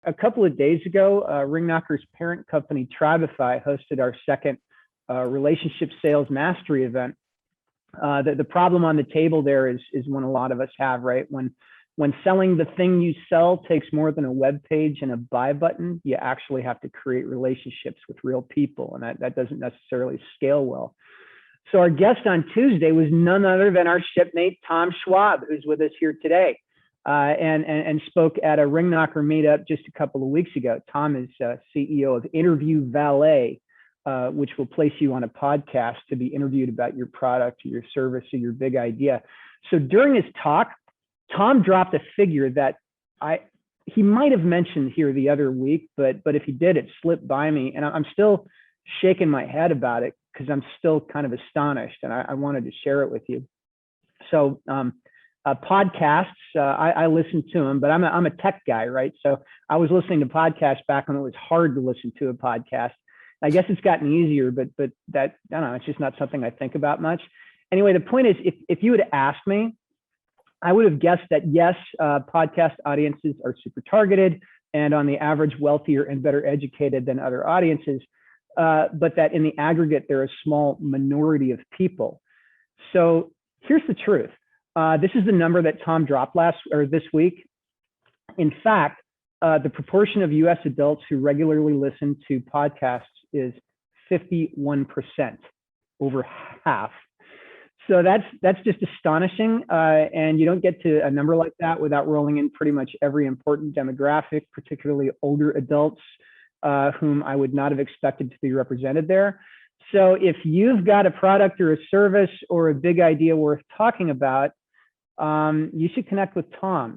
A couple of days ago, RINGKNOCKER's parent company, Tribify, hosted our second relationship sales mastery event. The problem on the table there is one a lot of us have, right? When selling the thing you sell takes more than a web page and a buy button, you actually have to create relationships with real people, and that doesn't necessarily scale well. So our guest on Tuesday was none other than our shipmate, Tom Schwab, who's with us here today. And spoke at a RINGKNOCKER meetup just a couple of weeks ago. Tom is CEO of Interview Valet, which will place you on a podcast to be interviewed about your product or your service or your big idea. So during his talk, Tom dropped a figure that he might have mentioned here the other week, but if he did, it slipped by me, and I'm still shaking my head about it because I'm still kind of astonished, and I wanted to share it with you. So podcasts, I listen to them, but I'm a tech guy, right? So I was listening to podcasts back when it was hard to listen to a podcast. I guess it's gotten easier, but that, I don't know, it's just not something I think about much. Anyway, the point is, if you had asked me, I would have guessed that yes, podcast audiences are super targeted and on the average wealthier and better educated than other audiences, but that in the aggregate, they're a small minority of people. So here's the truth. This is the number that Tom dropped this week. In fact, the proportion of US adults who regularly listen to podcasts is 51%, over half. So that's just astonishing. And you don't get to a number like that without rolling in pretty much every important demographic, particularly older adults, whom I would not have expected to be represented there. So if you've got a product or a service or a big idea worth talking about, you should connect with Tom.